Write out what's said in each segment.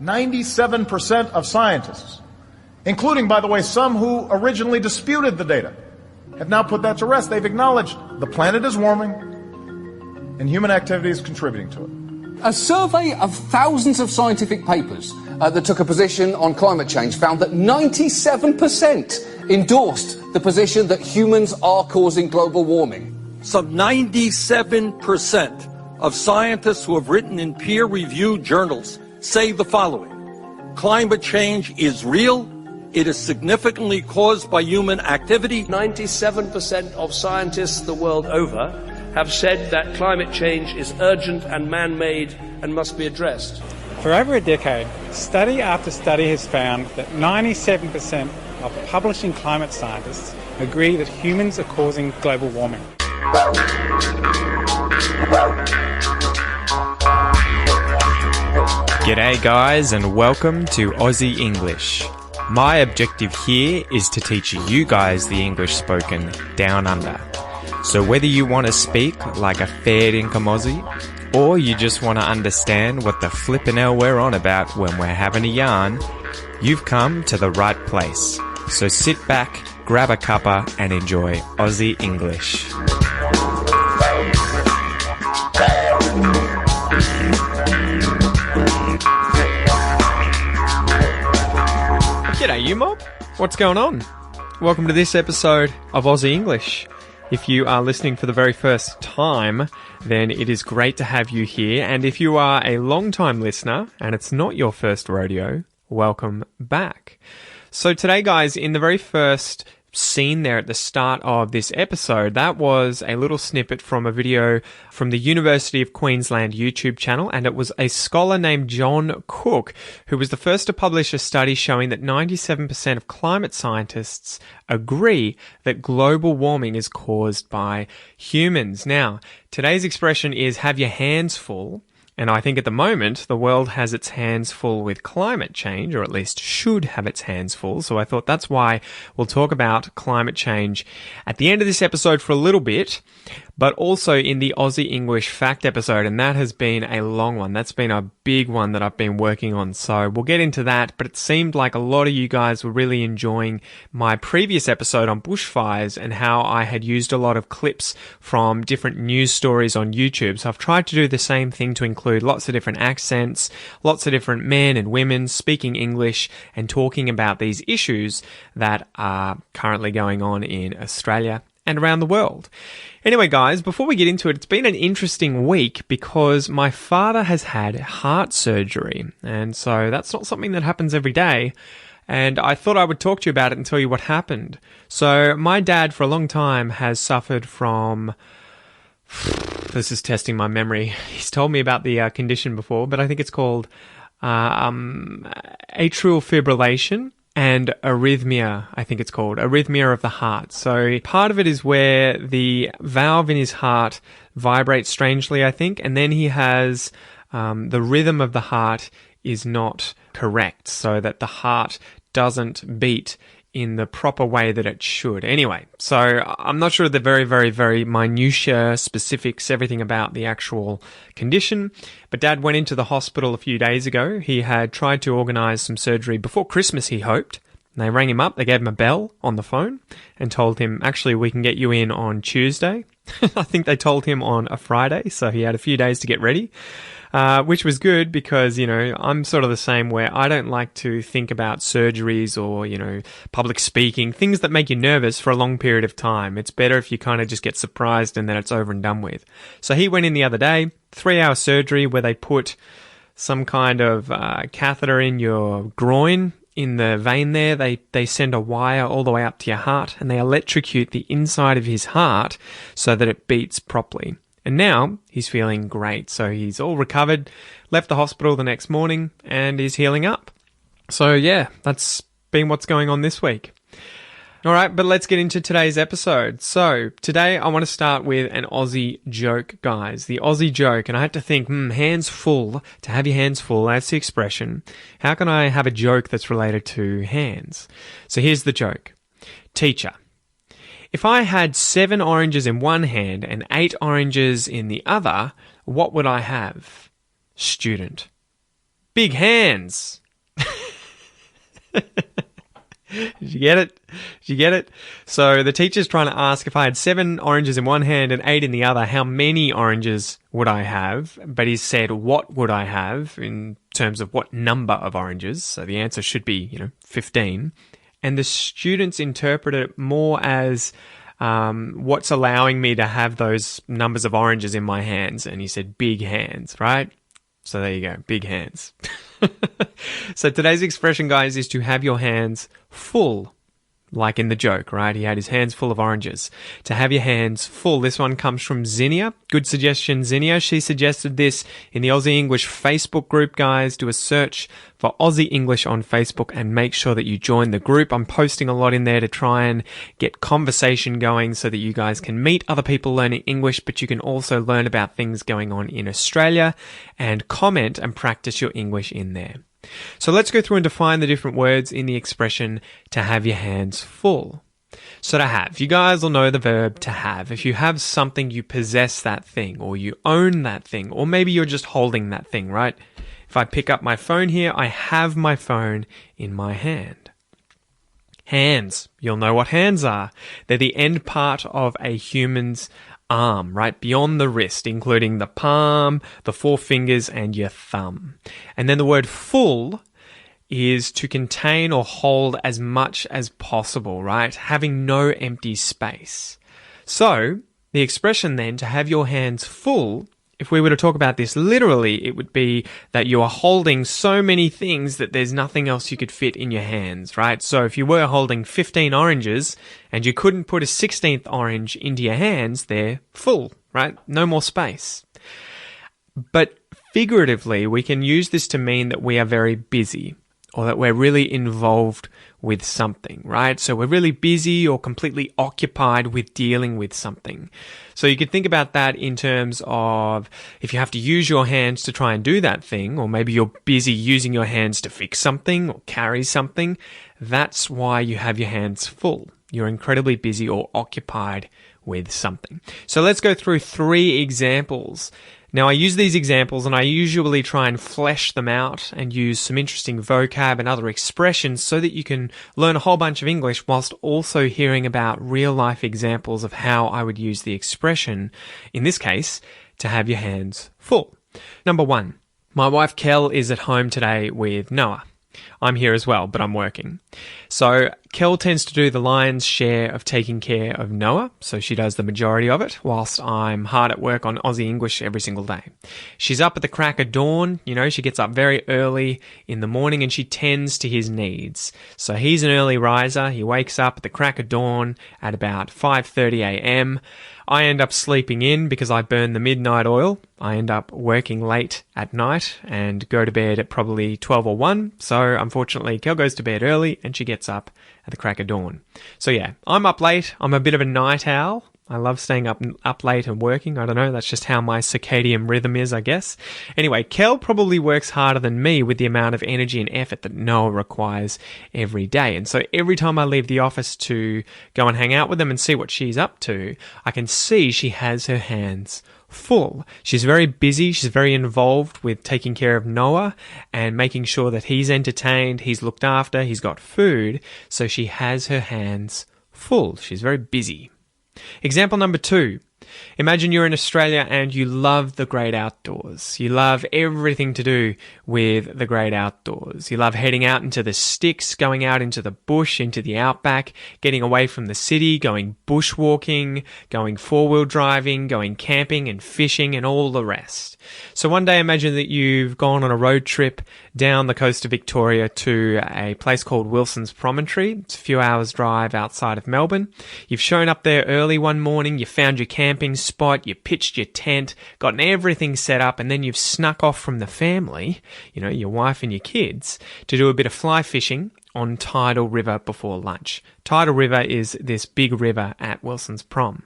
97% of scientists, including, by the way, some who originally disputed the data, have now put that to rest. They've acknowledged the planet is warming and human activity is contributing to it. A survey of thousands of scientific papers that took a position on climate change found that 97% endorsed the position that humans are causing global warming. Some 97% of scientists who have written in peer-reviewed journals say the following: climate change is real, it is significantly caused by human activity. 97% of scientists the world over have said that climate change is urgent and man-made and must be addressed. For over a decade, study after study has found that 97% of publishing climate scientists agree that humans are causing global warming. G'day guys, and welcome to Aussie English. My objective here is to teach you guys the English spoken down under. So whether you want to speak like a fair income Aussie, or you just want to understand what the flippin' hell we're on about when we're having a yarn, you've come to the right place. So sit back, grab a cuppa and enjoy Aussie English. G'day you mob, what's going on? Welcome to this episode of Aussie English. If you are listening for the very first time, then it is great to have you here. And if you are a long-time listener and it's not your first rodeo, welcome back. So today, guys, in the very first scene there at the start of this episode, that was a little snippet from a video from the University of Queensland YouTube channel, and it was a scholar named John Cook who was the first to publish a study showing that 97% of climate scientists agree that global warming is caused by humans. Now, today's expression is have your hands full. And I think at the moment, the world has its hands full with climate change, or at least should have its hands full. So I thought that's why we'll talk about climate change at the end of this episode for a little bit, but also in the Aussie English Fact episode. And that has been a long one. That's been a big one that I've been working on. So we'll get into that. But it seemed like a lot of you guys were really enjoying my previous episode on bushfires and how I had used a lot of clips from different news stories on YouTube. So I've tried to do the same thing to include lots of different accents, lots of different men and women speaking English and talking about these issues that are currently going on in Australia and around the world. Anyway, guys, before we get into it, it's been an interesting week because my father has had heart surgery. And so that's not something that happens every day. And I thought I would talk to you about it and tell you what happened. So my dad for a long time has suffered from... This is testing my memory. He's told me about the condition before, but I think it's called atrial fibrillation and arrhythmia, I think it's called, arrhythmia of the heart. So part of it is where the valve in his heart vibrates strangely, I think, and then he has the rhythm of the heart is not correct, so that the heart doesn't beat in the proper way that it should. Anyway, so I'm not sure the very minutiae, specifics, everything about the actual condition, but Dad went into the hospital a few days ago. He had tried to organise some surgery before Christmas, he hoped. They rang him up, they gave him a bell on the phone and told him, actually, we can get you in on Tuesday. I think they told him on a Friday, so he had a few days to get ready. Which was good because, you know, I'm sort of the same where I don't like to think about surgeries or, you know, public speaking, things that make you nervous for a long period of time. It's better if you kind of just get surprised and then it's over and done with. So he went in the other day, 3-hour surgery where they put some kind of catheter in your groin, in the vein there. They send a wire all the way up to your heart and they electrocute the inside of his heart so that it beats properly. And now he's feeling great. So he's all recovered, left the hospital the next morning, and is healing up. So yeah, that's been what's going on this week. All right, but let's get into today's episode. So today I want to start with an Aussie joke, guys. The Aussie joke. And I had to think, hands full, to have your hands full, that's the expression. How can I have a joke that's related to hands? So here's the joke. Teacher. If I had 7 oranges in one hand and 8 oranges in the other, what would I have? Student. big hands. Did you get it? Did you get it? So the teacher's trying to ask, if I had 7 oranges in one hand and 8 in the other, how many oranges would I have? But he said, what would I have in terms of what number of oranges? So the answer should be, 15. And the students interpreted it more as what's allowing me to have those numbers of oranges in my hands. And he said, big hands, right? So there you go, big hands. So today's expression, guys, is to have your hands full, like in the joke, right? He had his hands full of oranges. To have your hands full. This one comes from Zinnia. Good suggestion, Zinnia. She suggested this in the Aussie English Facebook group, guys. Do a search for Aussie English on Facebook and make sure that you join the group. I'm posting a lot in there to try and get conversation going so that you guys can meet other people learning English, but you can also learn about things going on in Australia and comment and practice your English in there. So let's go through and define the different words in the expression to have your hands full. So to have, you guys will know the verb to have. If you have something, you possess that thing, or you own that thing, or maybe you're just holding that thing, right? If I pick up my phone here, I have my phone in my hand. Hands, you'll know what hands are. They're the end part of a human's arm, right? Beyond the wrist, including the palm, the 4 fingers, and your thumb. And then the word full is to contain or hold as much as possible, right? Having no empty space. So the expression then, to have your hands full, if we were to talk about this literally, it would be that you are holding so many things that there's nothing else you could fit in your hands, right? So if you were holding 15 oranges and you couldn't put a 16th orange into your hands, they're full, right? No more space. But figuratively, we can use this to mean that we are very busy, or that we're really involved with something, right? So we're really busy or completely occupied with dealing with something. So you could think about that in terms of if you have to use your hands to try and do that thing, or maybe you're busy using your hands to fix something or carry something, that's why you have your hands full. You're incredibly busy or occupied with something. So let's go through 3 examples. Now, I use these examples and I usually try and flesh them out and use some interesting vocab and other expressions so that you can learn a whole bunch of English whilst also hearing about real-life examples of how I would use the expression, in this case, to have your hands full. Number 1, my wife Kel is at home today with Noah. I'm here as well, but I'm working. So Kel tends to do the lion's share of taking care of Noah, so she does the majority of it, whilst I'm hard at work on Aussie English every single day. She's up at the crack of dawn, she gets up very early in the morning and she tends to his needs. So he's an early riser, he wakes up at the crack of dawn at about 5:30 a.m. I end up sleeping in because I burn the midnight oil. I end up working late at night and go to bed at probably 12 or 1. So unfortunately, Kel goes to bed early and she gets up at the crack of dawn. So yeah, I'm up late. I'm a bit of a night owl. I love staying up late and working. I don't know, that's just how my circadian rhythm is, I guess. Anyway, Kel probably works harder than me with the amount of energy and effort that Noah requires every day. And so every time I leave the office to go and hang out with them and see what she's up to, I can see she has her hands full. She's very busy. She's very involved with taking care of Noah and making sure that he's entertained, he's looked after, he's got food. So she has her hands full. She's very busy. Example number 2. Imagine you're in Australia and you love the great outdoors. You love everything to do with the great outdoors. You love heading out into the sticks, going out into the bush, into the outback, getting away from the city, going bushwalking, going 4-wheel driving, going camping and fishing and all the rest. So one day imagine that you've gone on a road trip down the coast of Victoria to a place called Wilson's Promontory. It's a few hours drive outside of Melbourne. You've shown up there early one morning, you found your camping spot, you pitched your tent, gotten everything set up, and then you've snuck off from the family, your wife and your kids, to do a bit of fly fishing on Tidal River before lunch. Tidal River is this big river at Wilson's Prom.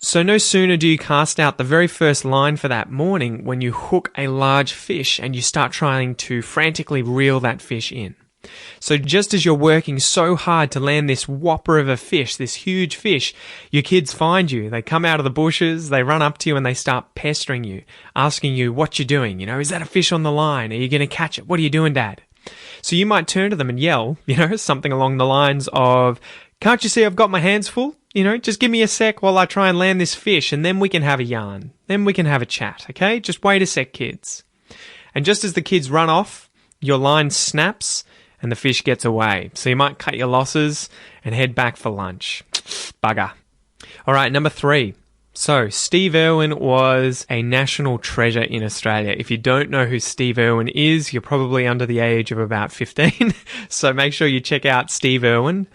So no sooner do you cast out the very first line for that morning when you hook a large fish and you start trying to frantically reel that fish in. So just as you're working so hard to land this whopper of a fish, this huge fish, your kids find you. They come out of the bushes, they run up to you and they start pestering you, asking you what you're doing. Is that a fish on the line? Are you going to catch it? What are you doing, Dad? So you might turn to them and yell, something along the lines of, can't you see I've got my hands full? Just give me a sec while I try and land this fish and then we can have a yarn. Then we can have a chat, okay? Just wait a sec, kids. And just as the kids run off, your line snaps and the fish gets away. So you might cut your losses and head back for lunch. Bugger. All right, number 3. So, Steve Irwin was a national treasure in Australia. If you don't know who Steve Irwin is, you're probably under the age of about 15. So make sure you check out Steve Irwin.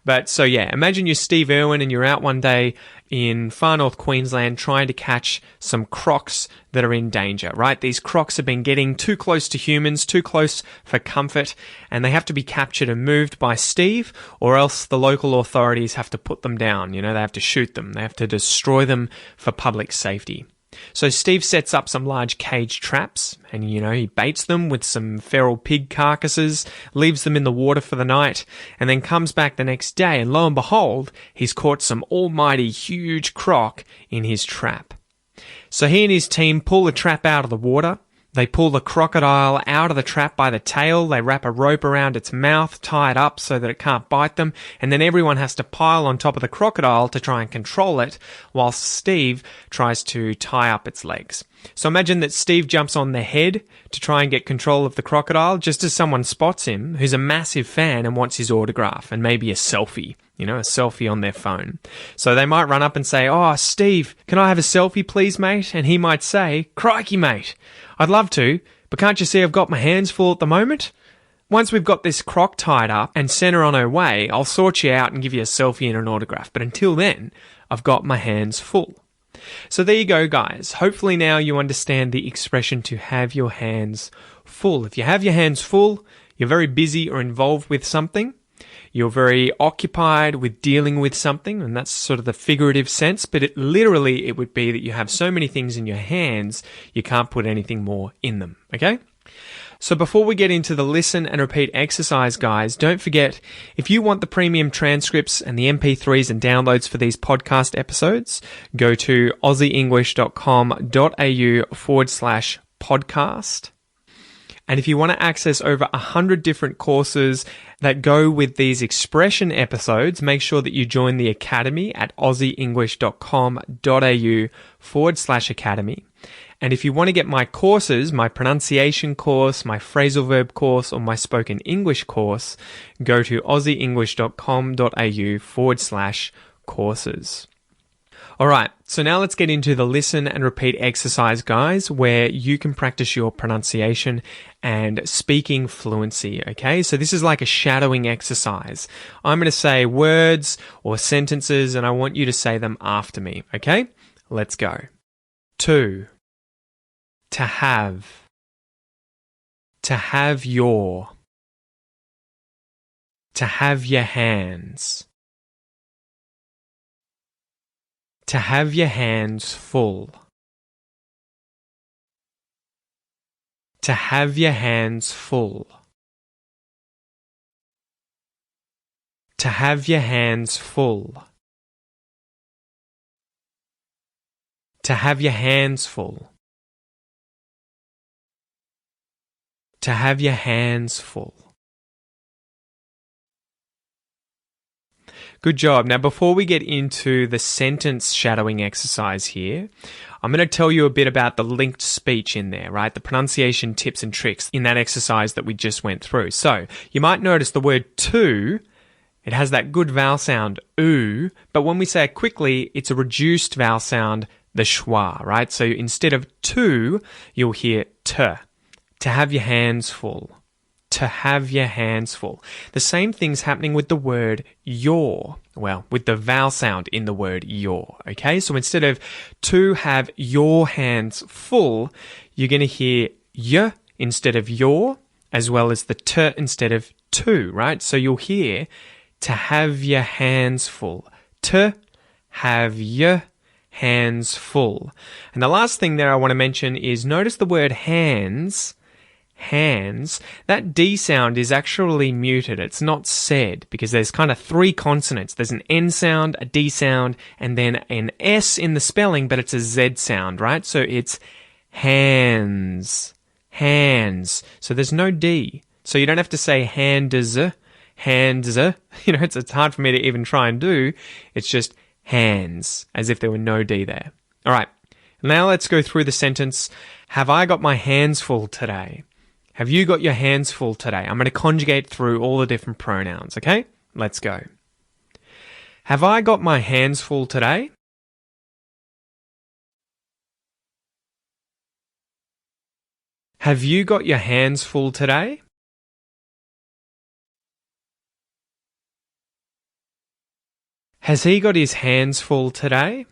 But so yeah, imagine you're Steve Irwin and you're out one day in far north Queensland trying to catch some crocs that are in danger, right? These crocs have been getting too close to humans, too close for comfort, and they have to be captured and moved by Steve, or else the local authorities have to put them down. They have to shoot them. They have to destroy them for public safety. So Steve sets up some large cage traps and, he baits them with some feral pig carcasses, leaves them in the water for the night, and then comes back the next day and lo and behold, he's caught some almighty huge croc in his trap. So he and his team pull the trap out of the water. They pull the crocodile out of the trap by the tail, they wrap a rope around its mouth, tie it up so that it can't bite them, and then everyone has to pile on top of the crocodile to try and control it, whilst Steve tries to tie up its legs. So imagine that Steve jumps on the head to try and get control of the crocodile, just as someone spots him, who's a massive fan and wants his autograph, and maybe a selfie. A selfie on their phone. So they might run up and say, "Oh, Steve, can I have a selfie please, mate?" And he might say, "Crikey, mate, I'd love to, but can't you see I've got my hands full at the moment? Once we've got this croc tied up and sent her on her way, I'll sort you out and give you a selfie and an autograph. But until then, I've got my hands full." So there you go, guys. Hopefully now you understand the expression to have your hands full. If you have your hands full, you're very busy or involved with something. You're very occupied with dealing with something, and that's sort of the figurative sense, but it would be that you have so many things in your hands, you can't put anything more in them, okay? So before we get into the listen and repeat exercise, guys, don't forget, if you want the premium transcripts and the MP3s and downloads for these podcast episodes, go to aussieenglish.com.au/podcast. And if you want to access over 100 different courses that go with these expression episodes, make sure that you join the Academy at aussieenglish.com.au/academy. And if you want to get my courses, my pronunciation course, my phrasal verb course, or my spoken English course, go to aussieenglish.com.au/courses. All right, so now let's get into the listen and repeat exercise, guys, where you can practice your pronunciation and speaking fluency, okay? So this is like a shadowing exercise. I'm going to say words or sentences, and I want you to say them after me, okay? Let's go. To have your, to have your hands. To have your hands full. To have your hands full. To have your hands full. To have your hands full. To have your hands full. Good job. Now, before we get into the sentence shadowing exercise here, I'm going to tell you a bit about the linked speech in there, right? The pronunciation tips and tricks in that exercise that we just went through. So, you might notice the word to, it has that good vowel sound, oo, but when we say it quickly, it's a reduced vowel sound, the schwa, right? So, instead of to, you'll hear to have your hands full. To have your hands full. The same thing's happening with the word your. Well, with the vowel sound in the word your. Okay, so instead of to have your hands full, you're going to hear y instead of your, as well as the t instead of to, right? So you'll hear to have your hands full. To have your hands full. And the last thing there I want to mention is notice the word hands hands, that D sound is actually muted. It's not said because there's kind of three consonants. There's an N sound, a D sound, and then an S in the spelling, but it's a Z sound, right? So it's hands, hands. So there's no D. So you don't have to say hands, hands. It's hard for me to even try and do. It's just hands, as if there were no D there. All right. Now let's go through the sentence. Have I got my hands full today? Have you got your hands full today? I'm going to conjugate through all the different pronouns, okay? Let's go. Have I got my hands full today? Have you got your hands full today? Has he got his hands full today?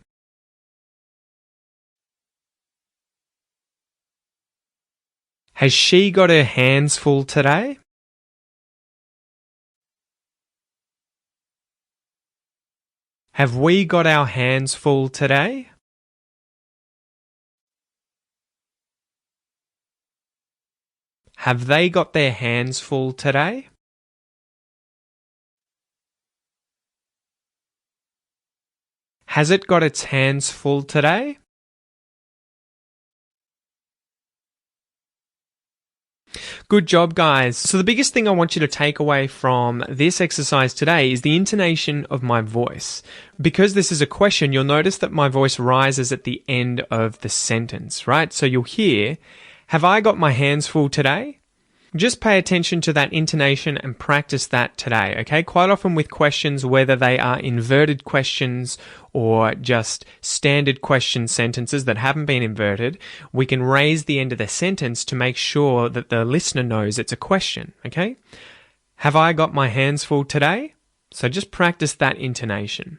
Has she got her hands full today? Have we got our hands full today? Have they got their hands full today? Has it got its hands full today? Good job, guys. So the biggest thing I want you to take away from this exercise today is the intonation of my voice. Because this is a question, you'll notice that my voice rises at the end of the sentence, right? So you'll hear, have I got my hands full today? Just pay attention to that intonation and practice that today, okay? Quite often with questions, whether they are inverted questions or just standard question sentences that haven't been inverted, we can raise the end of the sentence to make sure that the listener knows it's a question, okay? Have I got my hands full today? So just practice that intonation.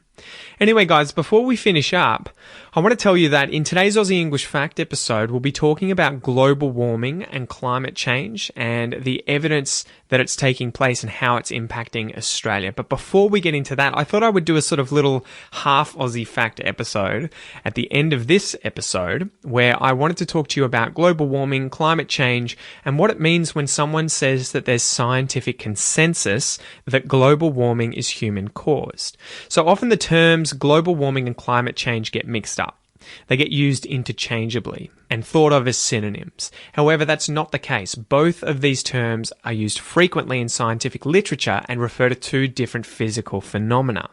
Anyway, guys, before we finish up, I want to tell you that in today's Aussie English Fact episode, we'll be talking about global warming and climate change and the evidence that it's taking place and how it's impacting Australia. But before we get into that, I thought I would do a sort of little half Aussie Fact episode at the end of this episode where I wanted to talk to you about global warming, climate change, and what it means when someone says that there's scientific consensus that global warming is human caused. So often the terms global warming and climate change get mixed up. They get used interchangeably and thought of as synonyms. However, that's not the case. Both of these terms are used frequently in scientific literature and refer to two different physical phenomena.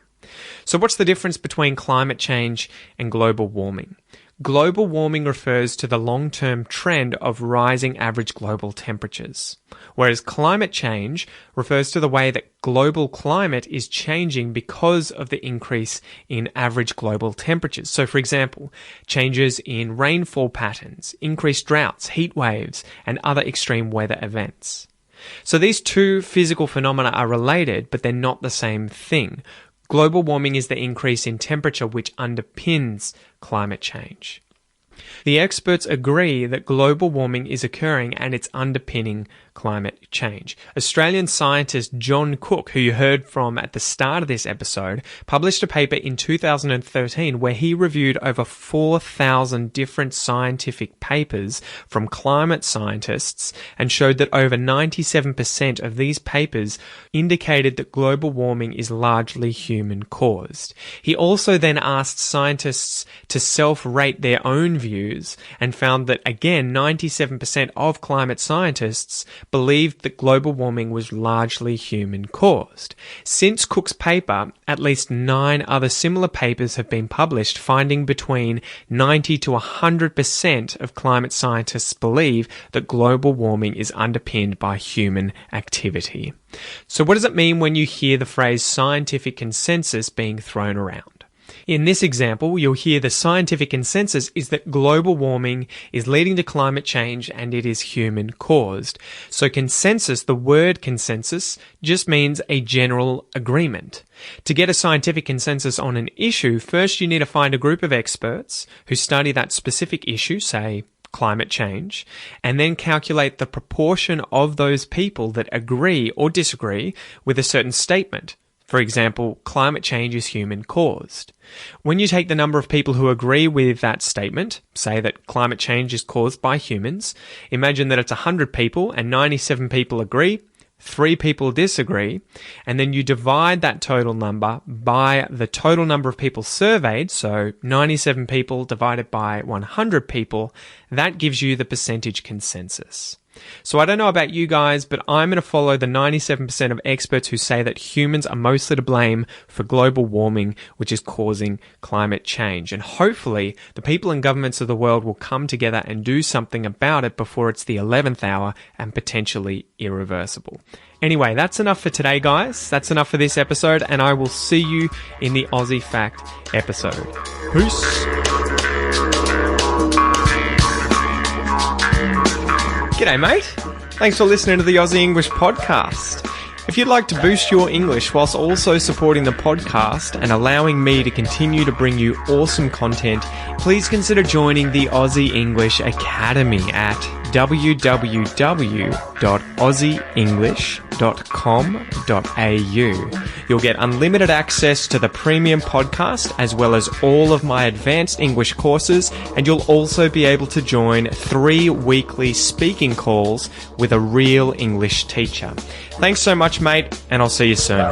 So what's the difference between climate change and global warming? Global warming refers to the long-term trend of rising average global temperatures, whereas climate change refers to the way that global climate is changing because of the increase in average global temperatures. So, for example, changes in rainfall patterns, increased droughts, heat waves, and other extreme weather events. So these two physical phenomena are related, but they're not the same thing. Global warming is the increase in temperature which underpins climate change. The experts agree that global warming is occurring and it's underpinning climate change. Australian scientist John Cook, who you heard from at the start of this episode, published a paper in 2013 where he reviewed over 4,000 different scientific papers from climate scientists and showed that over 97% of these papers indicated that global warming is largely human caused. He also then asked scientists to self-rate their own views and found that, again, 97% of climate scientists believed that global warming was largely human-caused. Since Cook's paper, at least 9 other similar papers have been published, finding between 90 to 100% of climate scientists believe that global warming is underpinned by human activity. So what does it mean when you hear the phrase scientific consensus being thrown around? In this example, you'll hear the scientific consensus is that global warming is leading to climate change and it is human-caused. So consensus, the word consensus, just means a general agreement. To get a scientific consensus on an issue, first you need to find a group of experts who study that specific issue, say climate change, and then calculate the proportion of those people that agree or disagree with a certain statement. For example, climate change is human caused. When you take the number of people who agree with that statement, say that climate change is caused by humans, imagine that it's 100 people and 97 people agree, 3 people disagree, and then you divide that total number by the total number of people surveyed, so 97 people divided by 100 people, that gives you the percentage consensus. So I don't know about you guys, but I'm going to follow the 97% of experts who say that humans are mostly to blame for global warming, which is causing climate change. And hopefully the people and governments of the world will come together and do something about it before it's the 11th hour and potentially irreversible. Anyway, that's enough for today, guys. That's enough for this episode, and I will see you in the Aussie Fact episode. Peace. G'day, mate. Thanks for listening to the Aussie English podcast. If you'd like to boost your English whilst also supporting the podcast and allowing me to continue to bring you awesome content, please consider joining the Aussie English Academy at www.aussieenglish.com.au. You'll get unlimited access to the premium podcast as well as all of my advanced English courses, and you'll also be able to join 3 weekly speaking calls with a real English teacher. Thanks so much, mate, and I'll see you soon.